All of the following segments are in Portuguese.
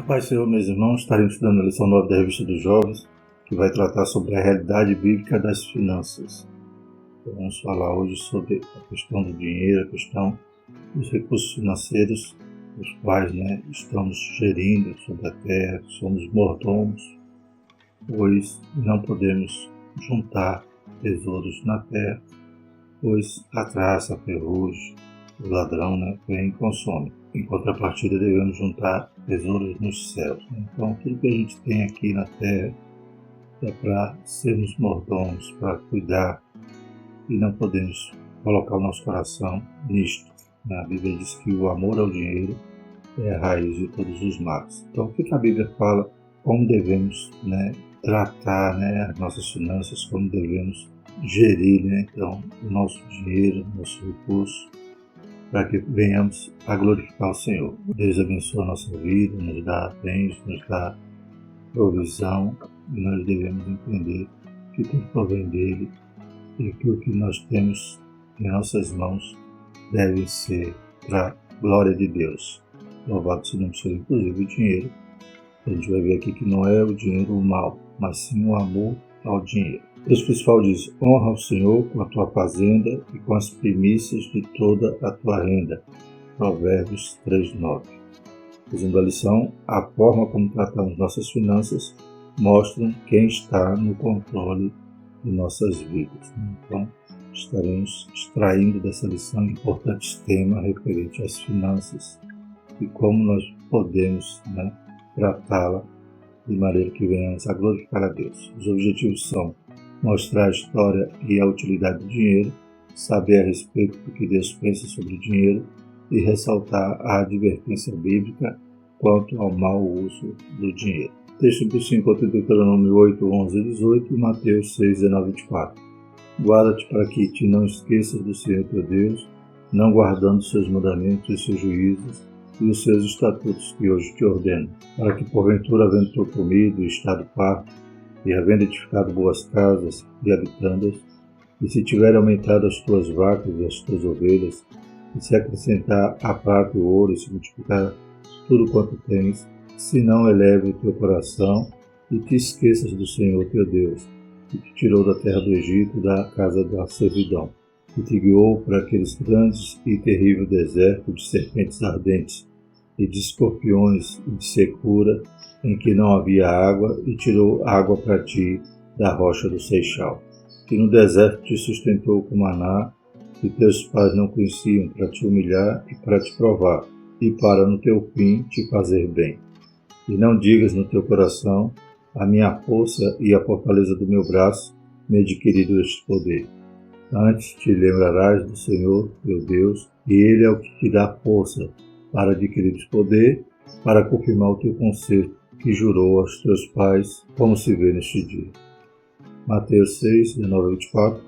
Paz, Senhor, meus irmãos, estaremos estudando a lição 9 da Revista dos Jovens, que vai tratar sobre a realidade bíblica das finanças. Então, vamos falar hoje sobre a questão do dinheiro, a questão dos recursos financeiros, os quais estamos gerindo sobre a terra, somos mordomos, pois não podemos juntar tesouros na terra, pois a traça, a ferrugem, o ladrão vem e consome. Em contrapartida, devemos juntar tesouros nos céus. Então, tudo que a gente tem aqui na terra é para sermos mordomos, para cuidar, e não podemos colocar o nosso coração nisto. A Bíblia diz que o amor ao dinheiro é a raiz de todos os males. Então, o que a Bíblia fala? Como devemos tratar as nossas finanças, como devemos gerir então, o nosso dinheiro, o nosso recurso, para que venhamos a glorificar o Senhor. Deus abençoe a nossa vida, nos dá bens, nos dá provisão, e nós devemos entender que tudo provém dele e que o que nós temos em nossas mãos deve ser para a glória de Deus. Louvado seja o Senhor, inclusive o dinheiro. A gente vai ver aqui que não é o dinheiro o mal, mas sim o amor ao dinheiro. O texto principal diz: honra o Senhor com a tua fazenda e com as primícias de toda a tua renda. Provérbios 3:9. Resumindo a lição, a forma como tratamos nossas finanças mostram quem está no controle de nossas vidas. Então, estaremos extraindo dessa lição importantes temas referentes às finanças e como nós podemos tratá-la de maneira que venhamos a glorificar a Deus. Os objetivos são mostrar a história e a utilidade do dinheiro, saber a respeito do que Deus pensa sobre o dinheiro e ressaltar a advertência bíblica quanto ao mau uso do dinheiro. O texto se encontra em Deuteronômio 8, 11 e 18 e Mateus 6, 19 e 24. Guarda-te para que te não esqueças do Senhor teu Deus, não guardando os seus mandamentos e seus juízos e os seus estatutos que hoje te ordeno, para que porventura, havendo tu comido e estado farto, e havendo edificado boas casas e habitando-as, e se tiver aumentado as tuas vacas e as tuas ovelhas, e se acrescentar a prata e o ouro, e se multiplicar tudo quanto tens, se não eleve o teu coração, e te esqueças do Senhor teu Deus, que te tirou da terra do Egito, da casa da servidão, e te guiou para aqueles grandes e terrível deserto de serpentes ardentes, e de escorpiões e de secura, em que não havia água, e tirou água para ti da rocha do Seixal, que no deserto te sustentou com maná, que teus pais não conheciam, para te humilhar e para te provar, e para no teu fim te fazer bem. E não digas no teu coração: a minha força e a fortaleza do meu braço me adquiriram este poder. Antes te lembrarás do Senhor, teu Deus, e Ele é o que te dá força para adquirir este poder, para confirmar o teu conserto que jurou aos teus pais, como se vê neste dia. Mateus 6, 19 e 24.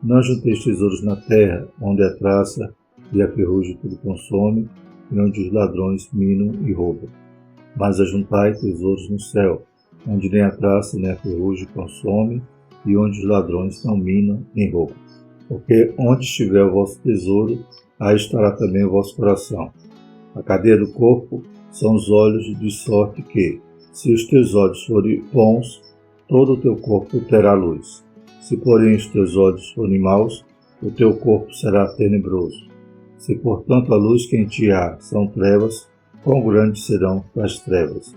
Não junteis tesouros na terra, onde a traça e a ferrugem tudo consome, e onde os ladrões minam e roubam. Mas ajuntai tesouros no céu, onde nem a traça nem a ferrugem consome, e onde os ladrões não minam nem roubam. Porque onde estiver o vosso tesouro, aí estará também o vosso coração. A cadeia do corpo são os olhos, de sorte que, se os teus olhos forem bons, todo o teu corpo terá luz. Se, porém, os teus olhos forem maus, o teu corpo será tenebroso. Se, portanto, a luz que em ti há são trevas, quão grandes serão as trevas?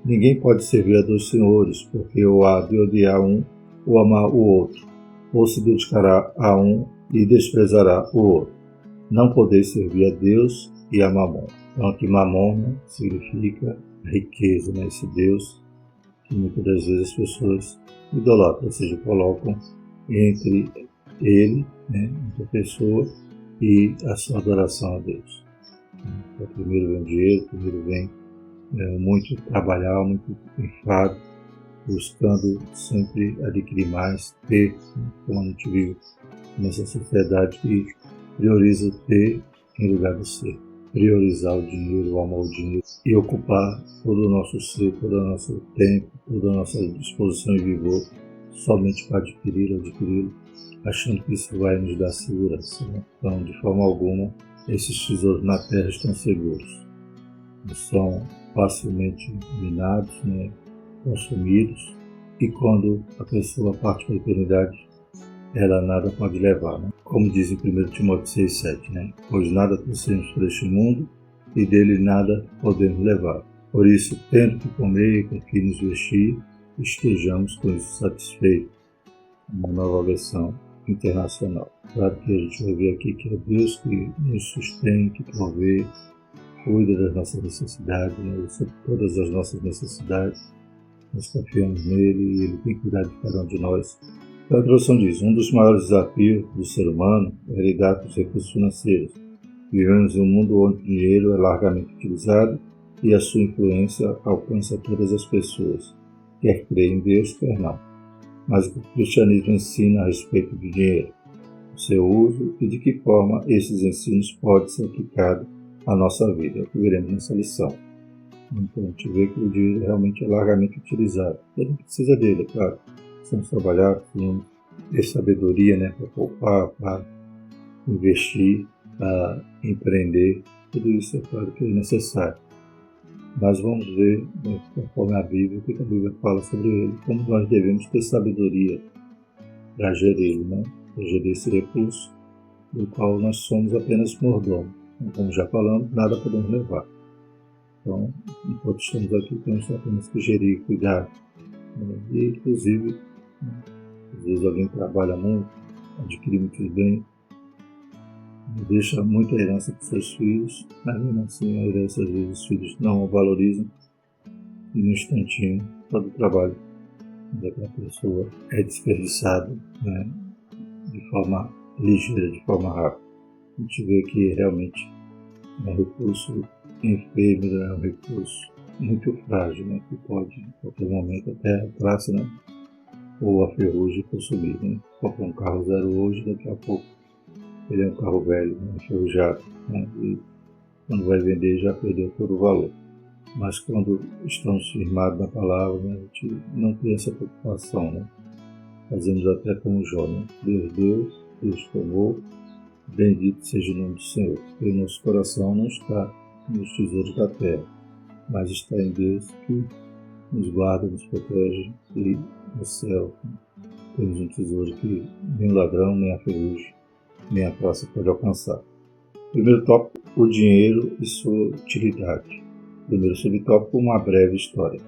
Ninguém pode servir a dois senhores, porque ou há de odiar um ou amar o outro, ou se dedicará a um e desprezará o outro. Não podeis servir a Deus e a Mamon. Então, aqui Mamon significa riqueza, esse Deus que muitas das vezes as pessoas idolatram, ou seja, colocam entre ele, entre a pessoa, e a sua adoração a Deus. Então, primeiro vem o dinheiro, primeiro vem muito trabalhar, muito enfado, buscando sempre adquirir mais, ter, como a gente vive nessa sociedade que prioriza o ter em lugar do ser. Priorizar o dinheiro, o amor ao dinheiro e ocupar todo o nosso ser, todo o nosso tempo, toda a nossa disposição e vigor somente para adquiri-lo, achando que isso vai nos dar segurança. Então, de forma alguma, esses tesouros na terra estão seguros. Não são facilmente minados, né, consumidos, e quando a pessoa parte para a eternidade, ela nada pode levar, né? Como diz em 1 Timóteo 6,7, né? Pois nada trouxemos para este mundo e dele nada podemos levar. Por isso, tendo que comer e com que nos vestir, estejamos com isso satisfeitos. Uma nova versão internacional. Claro que a gente vai ver aqui que é Deus que nos sustém, que provê, cuida das nossas necessidades, né? Sobre todas as nossas necessidades. Nós confiamos nele e ele tem cuidado de cada um de nós. Então, a tradução diz: um dos maiores desafios do ser humano é lidar com os recursos financeiros. Vivemos em um mundo onde o dinheiro é largamente utilizado e a sua influência alcança todas as pessoas, quer creia em Deus, quer não. Mas o que o cristianismo ensina a respeito do dinheiro, o seu uso e de que forma esses ensinos podem ser aplicados à nossa vida, é o que veremos nessa lição. Então a gente vê que o dinheiro realmente é largamente utilizado. E a gente precisa dele, é claro. Precisamos trabalhar, precisamos ter sabedoria, né, para poupar, para investir, para empreender. Tudo isso é claro que é necessário. Mas vamos ver, né, conforme a Bíblia, o que a Bíblia fala sobre ele, como nós devemos ter sabedoria para gerir, né, para gerir esse recurso, do qual nós somos apenas mordomos. Então, como já falamos, nada podemos levar. Então, enquanto estamos aqui, temos apenas que gerir, cuidar. E, inclusive, às vezes alguém trabalha muito, adquire muitos bens, deixa muita herança para seus filhos, mas mesmo assim a herança às vezes os filhos não a valorizam e no instantinho todo o trabalho daquela pessoa é desperdiçado, né, de forma ligeira, de forma rápida. A gente vê que realmente é um recurso efêmero, é um recurso muito frágil, né, que pode, em qualquer momento, até a traça, né, ou a ferrugem consumir. Né? Comprar um carro zero hoje, daqui a pouco ele é um carro velho, né, enferrujado, né, e quando vai vender já perdeu todo o valor. Mas quando estamos firmados na palavra, né, a gente não tem essa preocupação, né? Fazemos até como Jó, né? Deus deu, Deus tomou, bendito seja o nome do Senhor. Porque o nosso coração não está nos tesouros da terra, mas está em Deus que nos guarda, nos protege, e no céu temos um tesouro que nem o ladrão, nem a ferrugem, nem a traça pode alcançar. Primeiro tópico, o dinheiro e sua utilidade. Primeiro subtópico, uma breve história.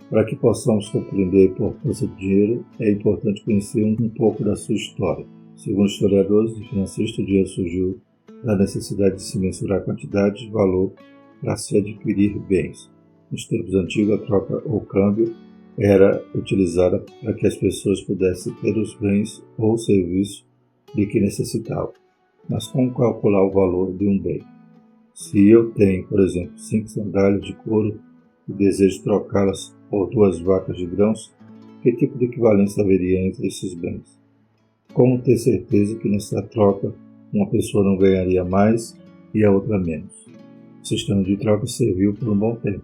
Para que possamos compreender a importância do dinheiro, é importante conhecer um pouco da sua história. Segundo historiadores e financistas, o dinheiro surgiu da necessidade de se mensurar a quantidade de valor para se adquirir bens. Nos tempos antigos, a troca ou câmbio era utilizada para que as pessoas pudessem ter os bens ou serviços de que necessitavam. Mas como calcular o valor de um bem? Se eu tenho, por exemplo, 5 sandálias de couro e desejo trocá-las por 2 vacas de grãos, que tipo de equivalência haveria entre esses bens? Como ter certeza que nessa troca uma pessoa não ganharia mais e a outra menos? O sistema de troca serviu por um bom tempo,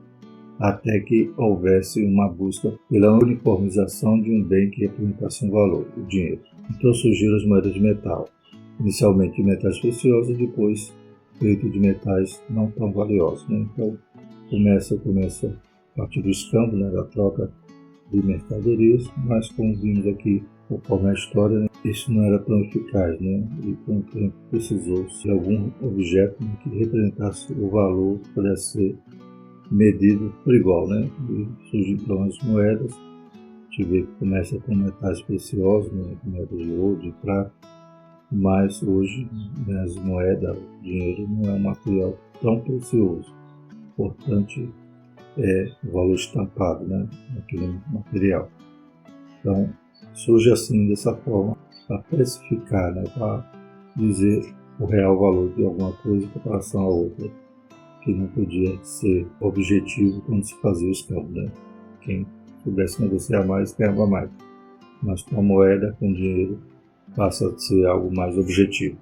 até que houvesse uma busca pela uniformização de um bem que representasse um valor, o dinheiro. Então surgiram as moedas de metal, inicialmente de metais preciosos e depois feito de metais não tão valiosos. Né? Então começa a partir do escambo, né, da troca de mercadorias, mas como vimos aqui, conforme a história, né, isso não era tão eficaz, né? E com o tempo precisou-se de algum objeto, né, que representasse o valor que pudesse ser medido por igual. Né? E surgem então as moedas, a gente vê que começa com metais preciosos, né, moedas de ouro, de prata, mas hoje, né, as moedas, o dinheiro não é um material tão precioso. Importante é o valor estampado, né, naquele material. Então, surge assim, dessa forma, para precificar, né, para dizer o real valor de alguma coisa em comparação a outra, que não podia ser objetivo quando se fazia o escambo. Né? Quem pudesse negociar mais, ganhava mais. Mas com a moeda, com dinheiro, passa a ser algo mais objetivo.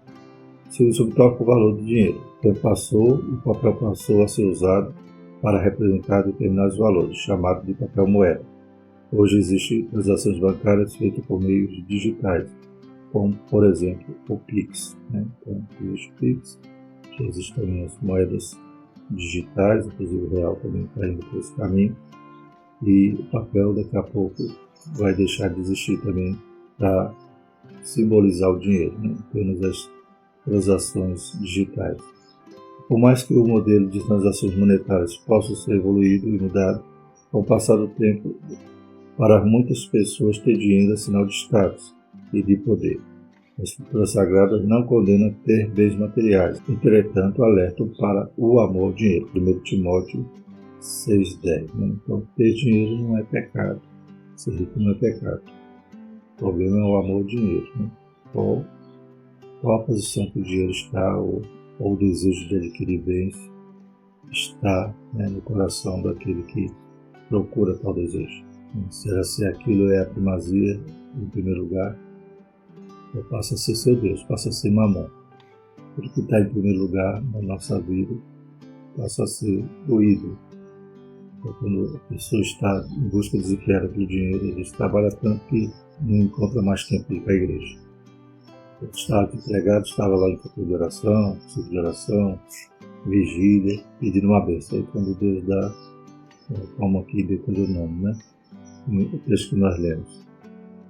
Se subtópico, o valor do dinheiro. O tempo passou e o papel passou a ser usado para representar determinados valores, chamado de papel moeda. Hoje existem transações bancárias feitas por meios digitais, como, por exemplo, o Pix. Né? Então, existe o Pix, já existem também as moedas digitais, inclusive o real também está indo por esse caminho, e o papel daqui a pouco vai deixar de existir também para simbolizar o dinheiro, né? Apenas as transações digitais. Por mais que o modelo de transações monetárias possa ser evoluído e mudado, com o passar do tempo, para muitas pessoas ter dinheiro é sinal de status e de poder. As Escrituras Sagradas não condenam ter bens materiais, entretanto alertam para o amor ao dinheiro. 1 Timóteo 6,10. Né? Então, ter dinheiro não é pecado, ser rico não é pecado. O problema é o amor ao dinheiro. Né? Qual a posição que o dinheiro está, ou o desejo de adquirir bens está, né, no coração daquele que procura tal desejo. Será se aquilo é a primazia em primeiro lugar, ou passa a ser seu Deus, passa a ser mamon. Tudo que está em primeiro lugar na nossa vida passa a ser o ídolo. Então, quando a pessoa está em busca desenfreada do dinheiro, ele trabalha tanto que não encontra mais tempo de ir para a igreja. Eu estava empregado, estava lá em tempo de oração, ciclo de oração, vigília, pedindo uma bênção. Aí quando Deus dá, como aqui Deuteronômio, né? O texto que nós lemos.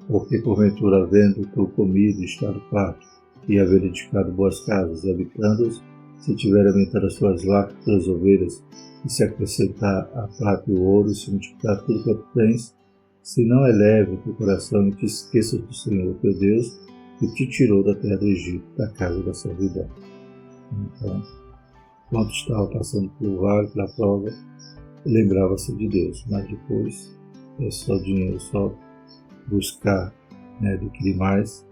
Porque porventura, havendo tu comido e estado farto, e haver edificado boas casas, e habitando-as, se tiver aumentado as suas vacas, as ovelhas, e se acrescentar a prata e o ouro, e se multiplicar tudo quanto tens, se não eleve o teu coração e te esqueças do Senhor teu Deus, que te tirou da terra do Egito, da casa da servidão. Então, quando estava passando pelo vale, pela prova, lembrava-se de Deus, mas depois é só dinheiro, só buscar, né, adquirir mais,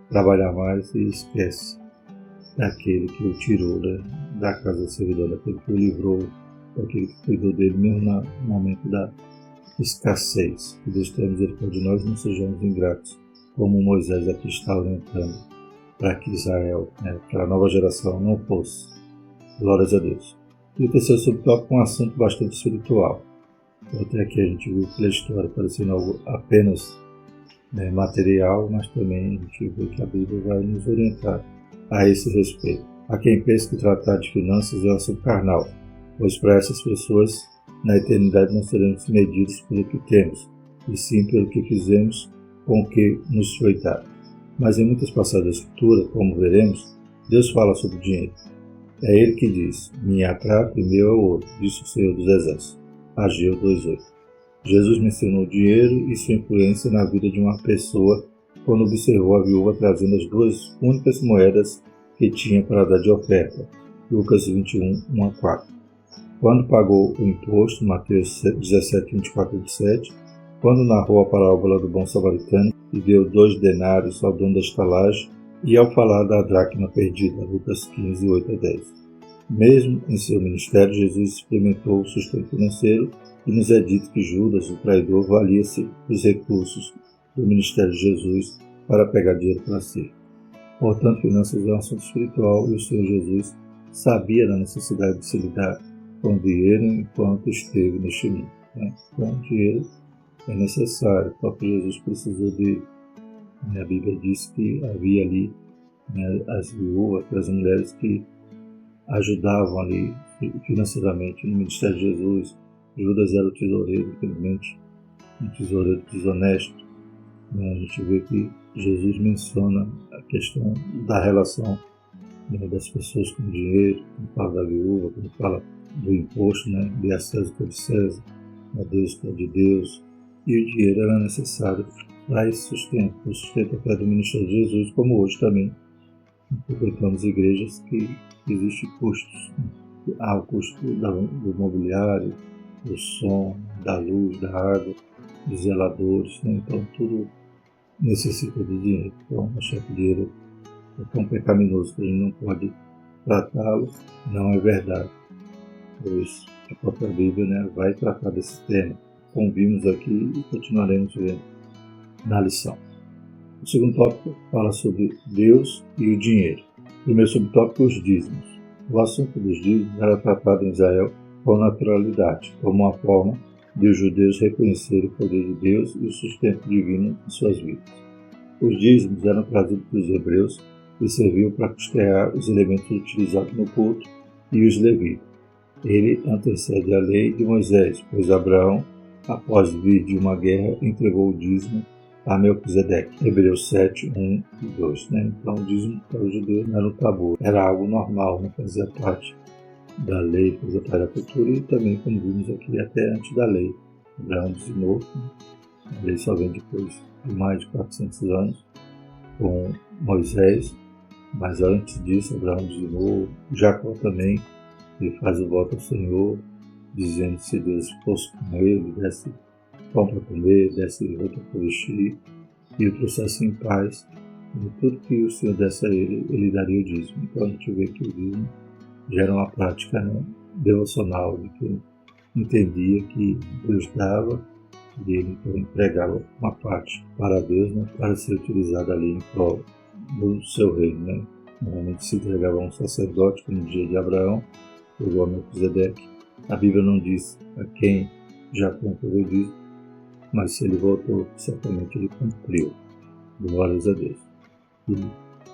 trabalhar mais, e esquece daquele que o tirou, né, da casa da servidão, daquele que o livrou, daquele que cuidou dele mesmo no momento da escassez. Que Deus tenha misericórdia de nós, não sejamos ingratos, como Moisés aqui está orientando para que Israel, né, para a nova geração, não fosse. Glórias a Deus. E o terceiro subtópico é um assunto bastante espiritual. Até aqui a gente viu pela história parecendo algo apenas, né, material, mas também a gente vê que a Bíblia vai nos orientar a esse respeito. Há quem pense que tratar de finanças é um assunto carnal, pois para essas pessoas, na eternidade não seremos medidos pelo que temos, e sim pelo que fizemos com o que nos foi dado. Mas em muitas passagens da Escritura, como veremos, Deus fala sobre o dinheiro. É Ele que diz: minha prata e meu é o ouro, disse o Senhor dos Exércitos. Ageu 2,8. Jesus mencionou o dinheiro e sua influência na vida de uma pessoa quando observou a viúva trazendo as duas únicas moedas que tinha para dar de oferta. Lucas 21, 1-4. Quando pagou o imposto, Mateus 17, 24 e 27, quando narrou a parábola do bom samaritano e deu 2 denários ao dono da estalagem, e ao falar da dracma perdida, Lucas 15, 8-10. Mesmo em seu ministério, Jesus experimentou o sustento financeiro, e nos é dito que Judas, o traidor, valia-se dos recursos do ministério de Jesus para pegar dinheiro para si. Portanto, finanças é um assunto espiritual, e o Senhor Jesus sabia da necessidade de se lidar com o dinheiro enquanto esteve neste mundo. Né? Então, o dinheiro é necessário. O próprio Jesus precisou de... A Bíblia diz que havia ali, né, as viúvas, as mulheres que ajudavam ali financeiramente no ministério de Jesus. Judas era o tesoureiro, infelizmente, um tesoureiro desonesto. Né? A gente vê que Jesus menciona a questão da relação, né, das pessoas com o dinheiro, quando fala da viúva, quando fala do imposto, né, de a César que é de César, a Deus que é de Deus. E o dinheiro era necessário para esse sustento, o sustento até do ministério de Jesus, como hoje também frequentamos igrejas que existem custos. Há o custo do mobiliário, do som, da luz, da água, dos zeladores, né? Então tudo necessita de dinheiro. Então achar que o dinheiro é tão pecaminoso que a gente não pode tratá-lo, não é verdade. Pois a própria Bíblia, né, vai tratar desse tema. Como vimos aqui e continuaremos vendo na lição. O segundo tópico fala sobre Deus e o dinheiro. O primeiro subtópico, os dízimos. O assunto dos dízimos era tratado em Israel com naturalidade, como uma forma de os judeus reconhecerem o poder de Deus e o sustento divino em suas vidas. Os dízimos eram trazidos pelos hebreus e serviam para custear os elementos utilizados no culto e os levitas. Ele antecede a lei de Moisés, pois Abraão, após vir de uma guerra, entregou o dízimo a Melquisedeque. Hebreus 7, 1 e 2. Então, o dízimo para os judeus não era um tabu, era algo normal, não fazia parte da lei, fazia parte da cultura e também, como vimos aqui, até antes da lei. Abraão dizimou, a lei só vem depois de mais de 400 anos, com Moisés, mas antes disso, Abraão dizimou, Jacó também, ele faz o voto ao Senhor, dizendo que se Deus fosse com ele, desse pão para comer, desse roupa para vestir, e o trouxesse em paz, e tudo que o Senhor desse a ele, ele daria o dízimo. Então a gente vê que o dízimo já era uma prática, né, devocional, de quem entendia que Deus dava, e ele então entregava uma parte para Deus, né, para ser utilizada ali em prol do seu reino. Né. Normalmente se entregava a um sacerdote, como no dia de Abraão, pegou a Melquisedeque. A Bíblia não diz a quem Jacó entregou o dízimo, mas se ele voltou, certamente ele cumpriu. Glórias a Deus. Ele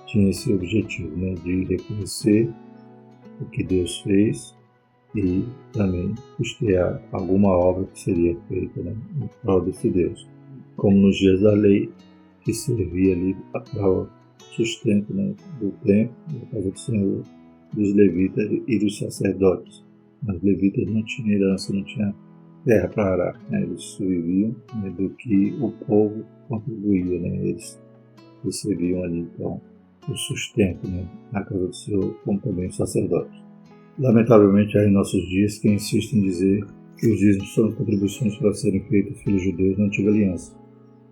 tinha esse objetivo, né, de reconhecer o que Deus fez e também custear alguma obra que seria feita, né, em prol desse Deus. Como nos dias da lei, que servia ali para o sustento, né, do templo, da casa do Senhor, dos levitas e dos sacerdotes. Os levitas não tinham herança, não tinham terra para arar, né? Eles viviam, né, do que o povo contribuía, né? Eles recebiam ali então o sustento, né, na casa do Senhor, como também os sacerdotes. Lamentavelmente há em nossos dias quem insiste em dizer que os dízimos são contribuições para serem feitas pelos judeus na antiga aliança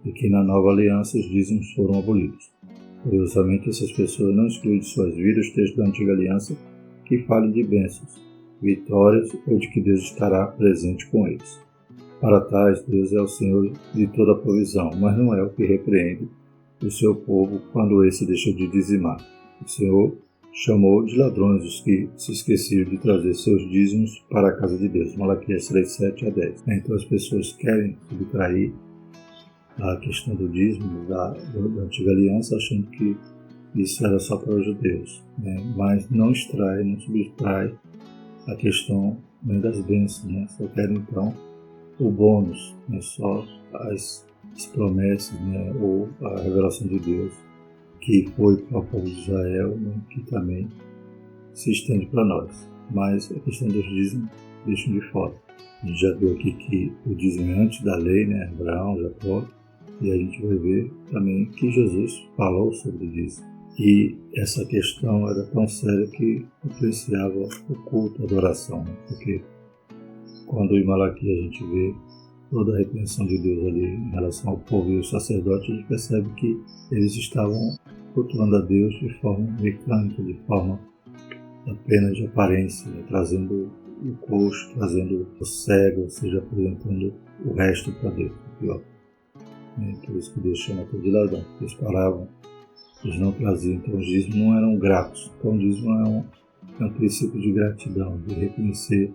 e que na nova aliança os dízimos foram abolidos. Curiosamente, essas pessoas não excluem de suas vidas os textos da antiga aliança que falem de bênçãos, vitórias ou de que Deus estará presente com eles. Para tais, Deus é o Senhor de toda a provisão, mas não é o que repreende o seu povo quando esse deixa de dizimar. O Senhor chamou de ladrões os que se esqueceram de trazer seus dízimos para a casa de Deus. Malaquias 3, 7 a 10. Então as pessoas querem subtrair a questão do dízimo da antiga aliança, achando que isso era só para os judeus, né? Mas não extrai, não subtrai a questão, né, das bênçãos, né? Só querem então o bônus, né? Só as promessas, né? Ou a revelação de Deus que foi para o povo de Israel, né? Que também se estende para nós. Mas a questão dos dízimos deixam de fora. A gente já viu aqui que o dízimo é antes da lei, né? Abraão, Jacó, e a gente vai ver também que Jesus falou sobre o dízimo. E essa questão era tão séria que influenciava o culto, a adoração, né? Porque quando em Malaquias a gente vê toda a repreensão de Deus ali em relação ao povo e aos sacerdotes, a gente percebe que eles estavam cultuando a Deus de forma mecânica, de forma apenas de aparência, né? Trazendo o coxo, trazendo o cego, ou seja, apresentando o resto para Deus, pior. Por isso que Deus chama de ladrão. Eles paravam, eles não traziam, então os dízimos não eram gratos. Então o dízimo é um princípio de gratidão, de reconhecer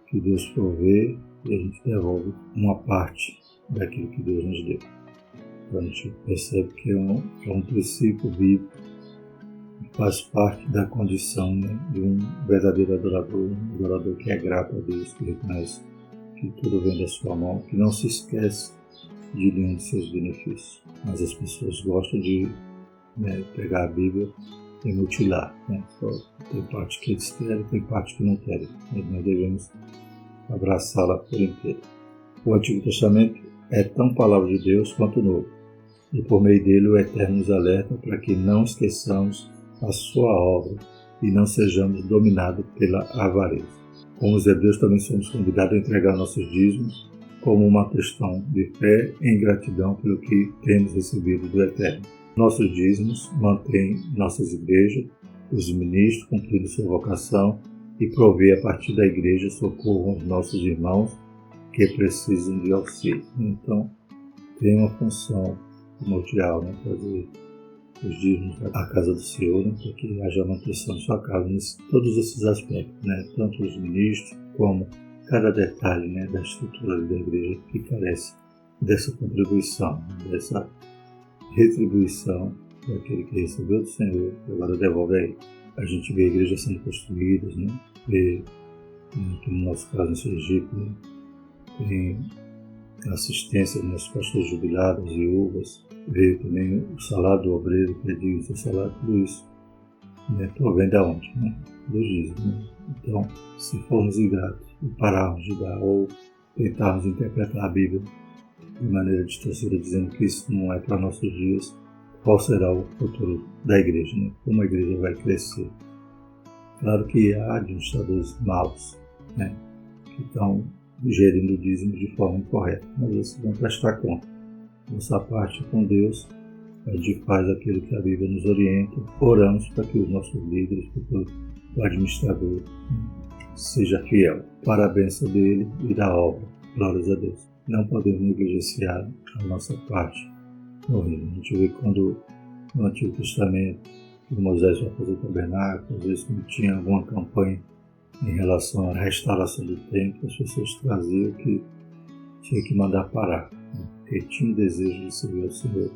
que Deus provê e a gente devolve uma parte daquilo que Deus nos deu. Então a gente percebe que é um princípio bíblico que faz parte da condição, né, de um verdadeiro adorador, um adorador que é grato a Deus, que reconhece que tudo vem da sua mão, que não se esquece de nenhum de seus benefícios. Mas as pessoas gostam de, né, pegar a Bíblia e mutilar. Né? Só tem parte que eles querem, tem parte que não querem. Mas nós devemos abraçá-la por inteiro. O Antigo Testamento é tão palavra de Deus quanto o Novo. E por meio dele o Eterno nos alerta para que não esqueçamos a sua obra e não sejamos dominados pela avareza. Como os hebreus, também somos convidados a entregar nossos dízimos como uma questão de fé e gratidão pelo que temos recebido do Eterno. Nossos dízimos mantêm nossas igrejas, os ministros cumprindo sua vocação e provê a partir da igreja socorro aos nossos irmãos que precisam de auxílio. Então, tem uma função primordial, né, fazer os dízimos à casa do Senhor, né, para que haja manutenção de sua casa, todos esses aspectos, né, tanto os ministros como cada detalhe, né, da estrutura da igreja que carece dessa contribuição, dessa retribuição daquele que recebeu do Senhor e agora devolve a ele. A gente vê a igreja sendo construída, né, vê que no nosso caso em Sergipe, né, tem assistência dos pastores jubilados, viúvas, veio também o salário do obreiro, pediu o seu salário, tudo isso, né, provém da onde? Né? Do dízimo. Né? Então, se formos ingratos e pararmos de dar ou tentarmos interpretar a Bíblia de maneira distorcida, dizendo que isso não é para nossos dias, qual será o futuro da igreja? Né? Como a igreja vai crescer? Claro que há administradores maus, né, que estão gerindo o dízimo de forma incorreta, mas esses vão prestar conta. Nossa parte com Deus, a gente faz aquilo que a Bíblia nos orienta, oramos para que os nossos líderes, o administrador, seja fiel para a bênção dele e da obra. Glórias a Deus. Não podemos negligenciar a nossa parte no reino. A gente vê quando no Antigo Testamento Moisés vai fazer o tabernáculo, às vezes não tinha alguma campanha em relação à restauração do templo, as pessoas traziam que tinha que mandar parar, né? Porque tinha o desejo de servir ao Senhor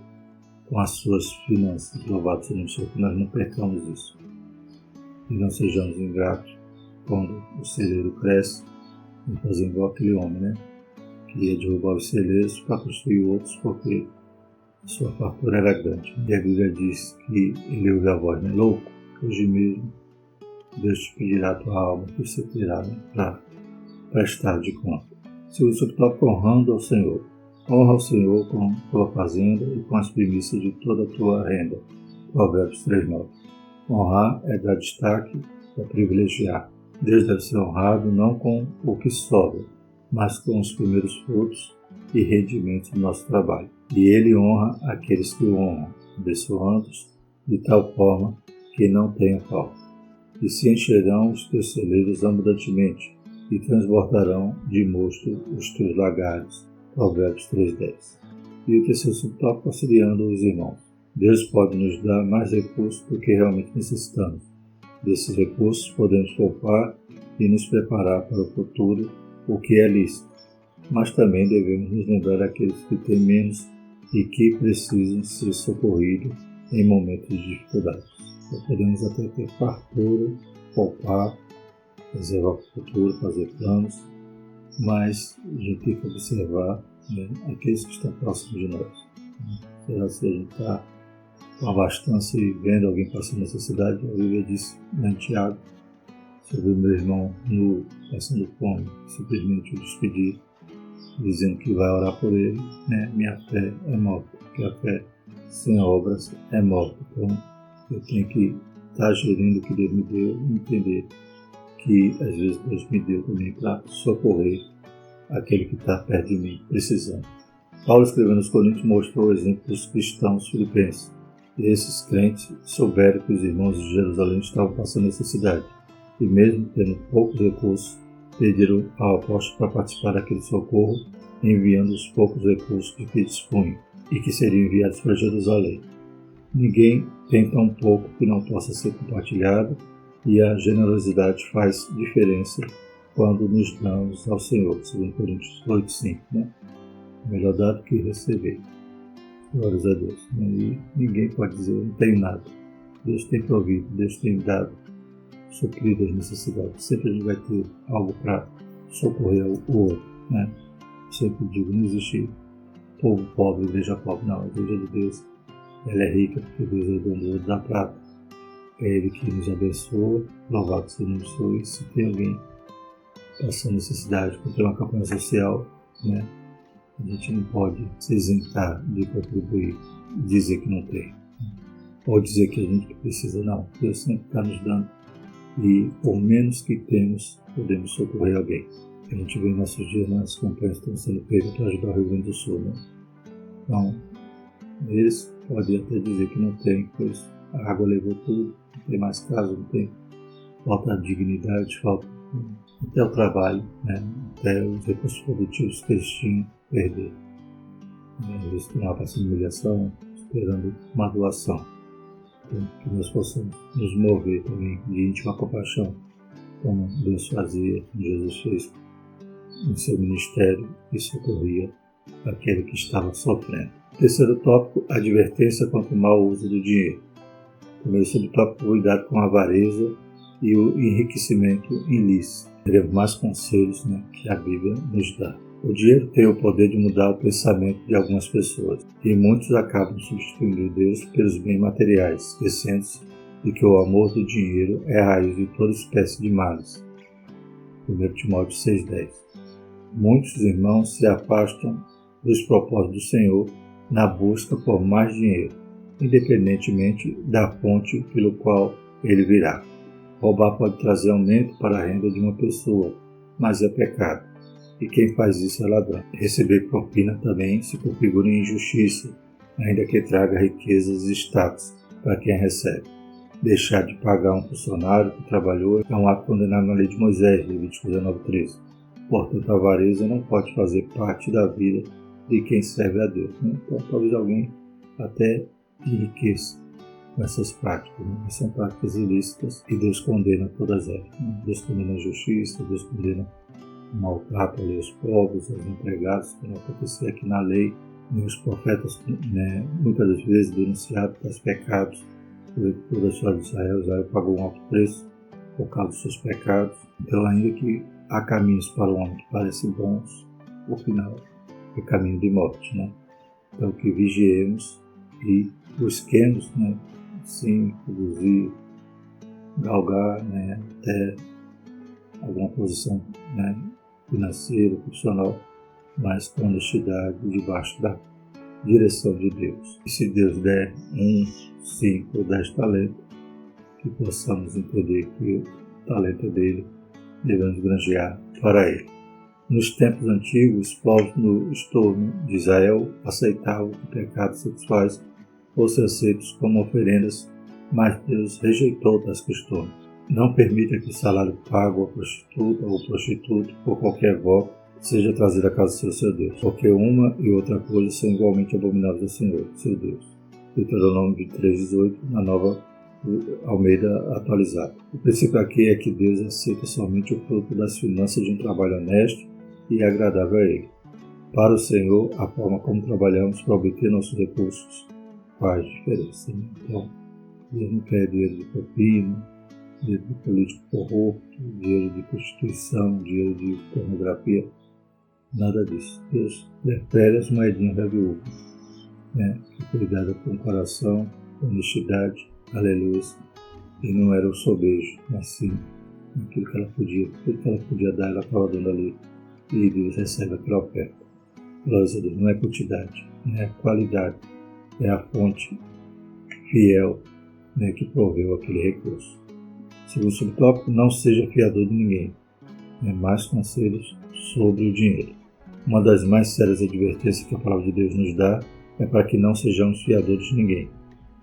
com as suas finanças. Louvado seja o Senhor, que nós não percamos isso. E não sejamos ingratos quando o celeiro cresce e fazer igual aquele homem, né? Que ia derrubar os celeiros para construir outros, porque sua fartura era grande. E a Bíblia diz que ele ouve a voz, né? Louco, hoje mesmo Deus te pedirá a tua alma, que você terá, né, para prestar de conta. Segundo subtópico, honrando ao Senhor. Honra ao Senhor com tua fazenda e com as primícias de toda a tua renda. Provérbios 3:9. Honrar é dar destaque, é privilegiar. Deus deve ser honrado não com o que sobra, mas com os primeiros frutos e rendimentos do nosso trabalho. E Ele honra aqueles que o honram, abençoando-os de tal forma que não tenha falta. E se encherão os teus celeiros abundantemente, e transbordarão de mosto os teus lagares. Provérbios 3:10. E o terceiro subtópico, auxiliando os irmãos. Deus pode nos dar mais recursos do que realmente necessitamos. Desses recursos podemos poupar e nos preparar para o futuro, o que é lícito. Mas também devemos nos lembrar daqueles que têm menos e que precisam ser socorridos em momentos de dificuldade. Então, podemos até ter fartura, poupar, reservar para o futuro, fazer planos, mas a gente tem que observar, né, aqueles que estão próximos de nós. Será se a gente está com abastança e vendo alguém passando necessidade? A Bíblia diz em Tiago sobre o meu irmão nu passando fome, simplesmente o despedir, dizendo que vai orar por ele, né? Minha fé é morta, porque a fé sem obras é morta. Então eu tenho que estar gerindo o que Deus me deu e entender que às vezes Deus me deu também para socorrer aquele que está perto de mim, precisando. Paulo, escrevendo aos Coríntios, mostrou o exemplo dos cristãos filipenses. E esses crentes souberam que os irmãos de Jerusalém estavam passando necessidade, e mesmo tendo poucos recursos, pediram ao apóstolo para participar daquele socorro, enviando os poucos recursos de que dispunham, e que seriam enviados para Jerusalém. Ninguém tem tão pouco que não possa ser compartilhado, e a generosidade faz diferença quando nos damos ao Senhor, segundo Coríntios 8:5, né? Melhor dar do que receber. Glórias a Deus. E ninguém pode dizer, eu não tenho nada. Deus tem provido, Deus tem dado, suprido as necessidades. Sempre a gente vai ter algo para socorrer o outro, né? Sempre digo, não existe povo pobre, igreja pobre. Não, a igreja de Deus, ela é rica, porque Deus é o dono da prata. É Ele que nos abençoa, louvado seja o Senhor. E se tem alguém passando necessidade, quando tem uma campanha social, né? A gente não pode se isentar de contribuir e dizer que não tem. Ou dizer que a gente precisa, não. Deus sempre está nos dando. E por menos que temos, podemos socorrer alguém. A gente vê em nossos dias, né, as campanhas estão sendo feitas para ajudar o Rio Grande do Sul, né? Então, eles podem até dizer que não tem, pois a água levou tudo, não tem mais casa, não tem, falta dignidade, falta até o trabalho, né? Até os recursos produtivos que eles tinham, perder. Eles estão passando humilhação, esperando uma doação. Então, que nós possamos nos mover também de íntima compaixão, como Deus fazia, como Jesus fez em seu ministério e socorria aquele que estava sofrendo. Terceiro tópico, advertência contra o mau uso do dinheiro. Primeiro subtópico, cuidado com a avareza e o enriquecimento ilícito. teremos mais conselhos, que a Bíblia nos dá. O dinheiro tem o poder de mudar o pensamento de algumas pessoas, e muitos acabam substituindo Deus pelos bens materiais, esquecendo-se de que o amor do dinheiro é a raiz de toda espécie de males. 1 Timóteo 6,10. Muitos irmãos se afastam dos propósitos do Senhor na busca por mais dinheiro, independentemente da fonte pelo qual ele virá. Roubar pode trazer aumento para a renda de uma pessoa, mas é pecado, e quem faz isso é ladrão. Receber propina também se configura em injustiça, ainda que traga riquezas e status para quem a recebe. Deixar de pagar um funcionário que trabalhou é um ato condenado na lei de Moisés, Levítico 19:13. Portanto, a avareza não pode fazer parte da vida de quem serve a Deus. Então, talvez alguém até enriqueça com essas práticas, mas são práticas ilícitas e Deus condena todas elas. Deus condena a justiça, Deus condena o maltrato aos pobres, aos empregados, como acontecia aqui na lei, e os profetas, muitas vezes denunciados pelos pecados por toda a história de Israel. Israel pagou um alto preço por causa dos seus pecados. Então, ainda que há caminhos para o homem que parecem bons, o final é caminho de morte. Então, que vigiemos e busquemos, sim, produzir, galgar, até alguma posição financeira, profissional, mas com honestidade, debaixo da direção de Deus. E se Deus der 1, 5 ou 10 talentos, que possamos entender que o talento é dele, devemos granjear para ele. Nos tempos antigos, os povos no estorno de Israel aceitavam que pecados sexuais fossem aceitos como oferendas, mas Deus rejeitou tais costumes. Não permita que o salário pago à prostituta ou prostituto por qualquer voto seja trazido à casa do seu Deus, porque uma e outra coisa são igualmente abomináveis ao Senhor, seu Deus. Deuteronômio 23:18, na Nova Almeida atualizada. O princípio aqui é que Deus aceita somente o fruto das finanças de um trabalho honesto e agradável a Ele. Para o Senhor, a forma como trabalhamos para obter nossos recursos faz diferença. Então, Deus não quer dinheiro de propina, dinheiro de político corrupto, dinheiro de prostituição, dinheiro de pornografia, nada disso. Deus prefere as moedinhas da viúva, que foi dada com coração, com honestidade, aleluia, e não era o sobejo, mas sim aquilo que ela podia, tudo que ela podia dar, ela estava dando ali, e Deus recebe aquela oferta. Glória a Deus, não é quantidade, é a qualidade, é a fonte fiel, que proveu aquele recurso. Segundo subtópico, não seja fiador de ninguém. Mais conselhos sobre o dinheiro. Uma das mais sérias advertências que a palavra de Deus nos dá é para que não sejamos fiadores de ninguém.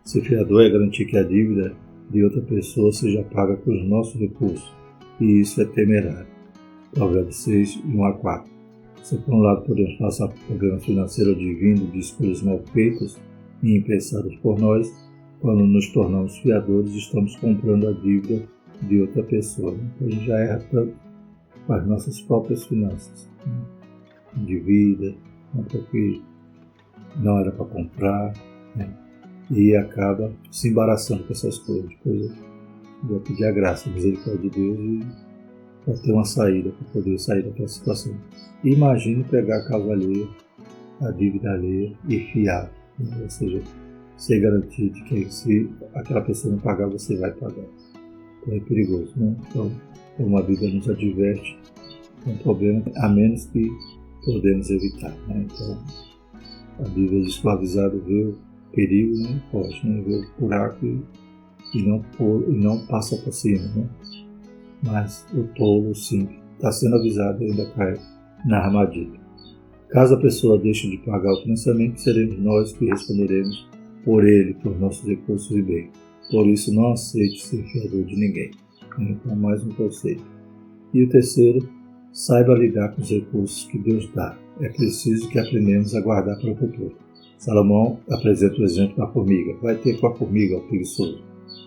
Ser fiador é garantir que a dívida de outra pessoa seja paga com os nossos recursos, e isso é temerário. Provérbios 6, 1-4. Se por um lado podemos passar por problemas financeiros advindo de escolhas mal feitas e impensadas por nós, quando nos tornamos fiadores, estamos comprando a dívida de outra pessoa. Então a gente já erra tanto com as nossas próprias finanças. De vida, porque não era para comprar, e acaba se embaraçando com essas coisas. Depois vai pedir a graça, a misericórdia de Deus e vai ter uma saída para poder sair daquela situação. Imagine pegar a casa alheia, a dívida alheia e fiar, ou seja, ser garantido de que se aquela pessoa não pagar, você vai pagar. Então é perigoso, Então, como a Bíblia nos adverte, é um problema a menos que podemos evitar, Então, a Bíblia diz que o avisado vê o perigo e não foge, vê o buraco e não passa por cima, Mas o tolo, sim, está sendo avisado e ainda cai na armadilha. Caso a pessoa deixe de pagar o financiamento, seremos nós que responderemos por ele, por nossos recursos e bem. Por isso, não aceite ser fiador de ninguém. Então, mais um conselho. E o terceiro, saiba lidar com os recursos que Deus dá. É preciso que aprendamos a guardar para o futuro. Salomão apresenta o exemplo da formiga. Vai ter com a formiga, o preguiçoso.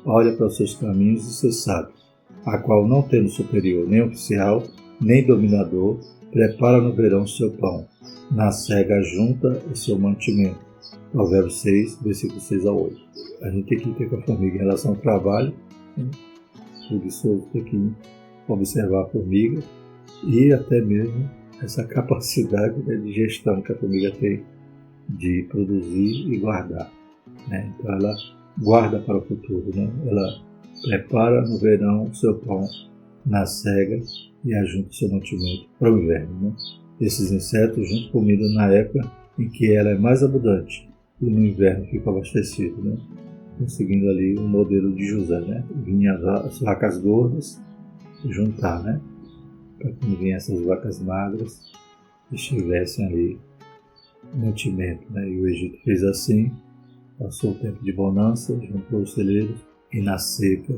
Olha para os seus caminhos e ser sábio, a qual, não tendo superior nem oficial, nem dominador, prepara no verão o seu pão. Na cega junta o seu mantimento. Provérbios 6, versículos 6-8. A gente tem que ter com a formiga em relação ao trabalho. O preguiçoso tem que observar a formiga e até mesmo essa capacidade, né, de gestão que a formiga tem de produzir e guardar, né? Então ela guarda para o futuro, né? Ela prepara no verão o seu pão na cega e ajunta o seu mantimento para o inverno, né? Esses insetos juntam comida na época em que ela é mais abundante e no inverno fica abastecido, né? Conseguindo ali o modelo de José, né? Vinha as vacas gordas juntar, né? Para que vinham essas vacas magras estivessem ali mantimento, né? E o Egito fez assim, passou o tempo de bonança, juntou os celeiros e na seca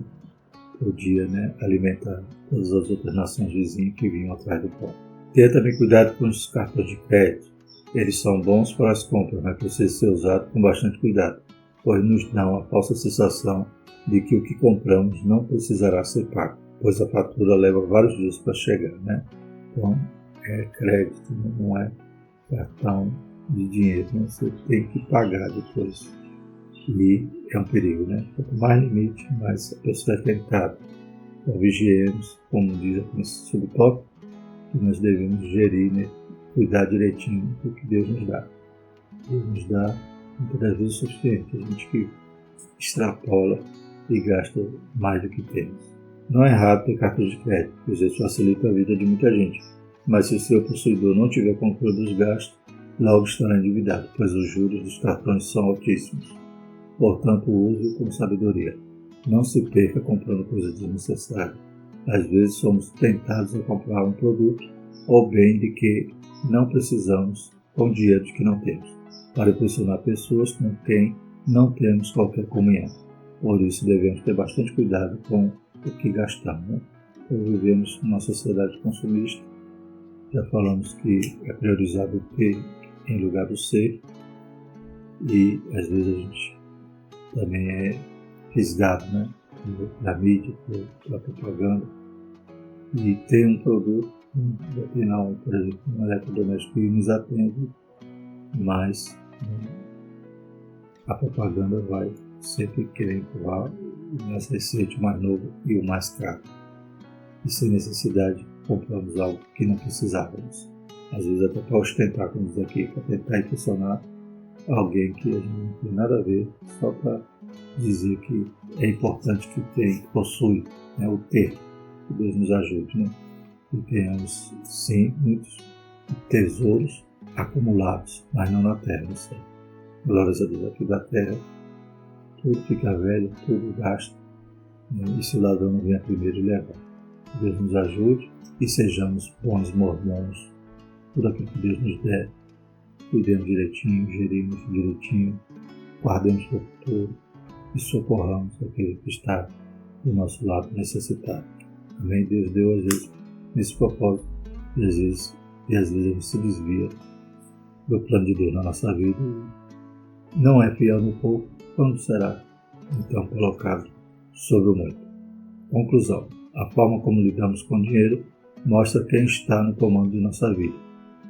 podia, né, alimentar todas as outras nações vizinhas que vinham atrás do pão. Tenha também cuidado com os cartões de crédito. Eles são bons para as compras, mas precisam ser usados com bastante cuidado, pois nos dão a falsa sensação de que o que compramos não precisará ser pago, pois a fatura leva vários dias para chegar, né? Então, é crédito, não é cartão de dinheiro, né? Você tem que pagar depois. E é um perigo, né? Quanto mais limite, mais a pessoa é tentada. Então, vigiemos, como diz aqui nesse subtópico, que nós devemos gerir, né? Cuidar direitinho do que Deus nos dá. Deus nos dá muitas das vezes o suficiente. A gente que extrapola e gasta mais do que temos. Não é errado ter cartão de crédito, pois isso facilita a vida de muita gente. Mas se o seu possuidor não tiver controle dos gastos, logo estará endividado, pois os juros dos cartões são altíssimos. Portanto, use-o com sabedoria. Não se perca comprando coisas desnecessárias. Às vezes somos tentados a comprar um produto ou bem de que não precisamos com dinheiro de que não temos, para impressionar pessoas com quem não temos qualquer comunhão. Por isso devemos ter bastante cuidado com o que gastamos, né? Então, vivemos numa sociedade consumista. Já falamos que é priorizado o ter em lugar do ser, e às vezes a gente também é fisgado, né, da mídia, pela propaganda, e tem um produto, tem lá, por exemplo, um eletrodoméstico que nos atende, mas, né, a propaganda vai sempre querer empurrar o mais recente, o mais novo e o mais caro. E sem necessidade compramos algo que não precisávamos. Às vezes até para ostentar, como diz aqui, para tentar impressionar alguém que a gente não tem nada a ver, só para dizer que é importante que tem, possui, né, o ter, que Deus nos ajude, né? E tenhamos, sim, muitos tesouros acumulados, mas não na terra, no céu. Glórias a Deus, aqui da terra tudo fica velho, tudo gasta, né? E se o ladrão não vier primeiro e levar. Deus nos ajude e sejamos bons mordomos. Tudo aquilo que Deus nos der, cuidemos direitinho, gerimos direitinho, guardemos para o futuro e socorramos aquele que está do nosso lado necessitado. Amém? Deus deu às vezes nesse propósito e às vezes a gente se desvia do plano de Deus na nossa vida. Não é fiel no pouco, quando será então colocado sobre o muito? Conclusão: a forma como lidamos com o dinheiro mostra quem está no comando de nossa vida.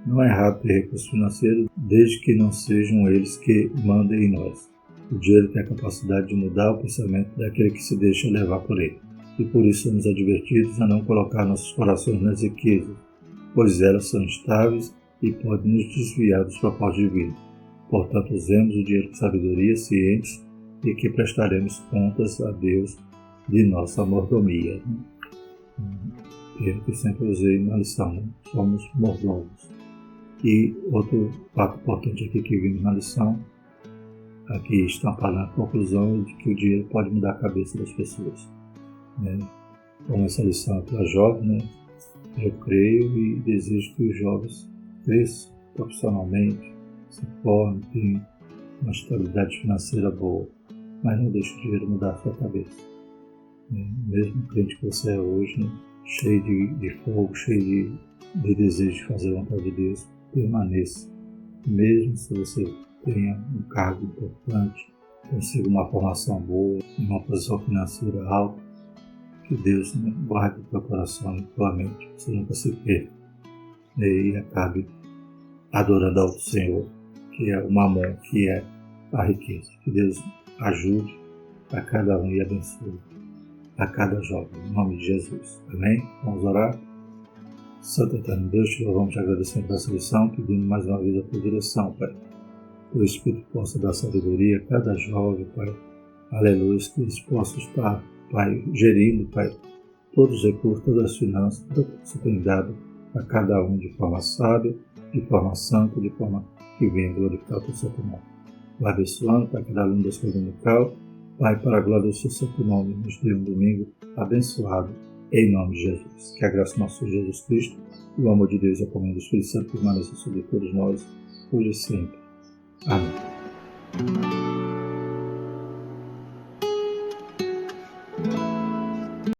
Não é errado ter recursos financeiros, desde que não sejam eles que mandem em nós. O dinheiro tem a capacidade de mudar o pensamento daquele que se deixa levar por ele. E por isso somos advertidos a não colocar nossos corações nas riquezas, pois elas são instáveis e podem nos desviar dos propósitos divinos. Portanto, usemos o dinheiro com sabedoria, cientes de que prestaremos contas a Deus de nossa mordomia. Termo que sempre usei na lição, né? Somos mordomos. E outro fato importante aqui que vimos na lição, aqui está falando a conclusão de que o dinheiro pode mudar a cabeça das pessoas, né? Como essa lição é para jovens, né? Eu creio e desejo que os jovens cresçam profissionalmente, se formem, tenham uma estabilidade financeira boa, mas não deixe o dinheiro mudar a sua cabeça, né? Mesmo crente que você é hoje, né? Cheio de fogo, cheio de desejo de fazer a vontade de Deus, permaneça. Mesmo se você tenha um cargo importante, consiga uma formação boa, uma posição financeira alta, que Deus, né, guarde o teu coração e tua mente, você nunca se perca, né, e acabe adorando ao Senhor, que é o mamon, que é a riqueza. Que Deus ajude a cada um e abençoe. a cada jovem, em nome de Jesus. Amém? Vamos orar? Santo Eterno Deus, te louvamos e agradecemos por essa lição, pedindo mais uma vez a tua direção, Pai. Que o Espírito possa dar sabedoria a cada jovem, Pai. Aleluia, que eles possam estar, Pai, gerindo, Pai, todos os recursos, todas as finanças, tudo que você tem dado a cada um de forma sábia, de forma santa, de forma que venha glorificar o teu santo nome. Vai abençoando, Pai, cada aluno da escola dominical, Pai, para a glória do seu santo nome, nos dê um domingo abençoado, em nome de Jesus. Que a graça do nosso Senhor Jesus Cristo, o amor de Deus e a comunhão do Espírito Santo permaneça sobre todos nós, hoje e sempre. Amém.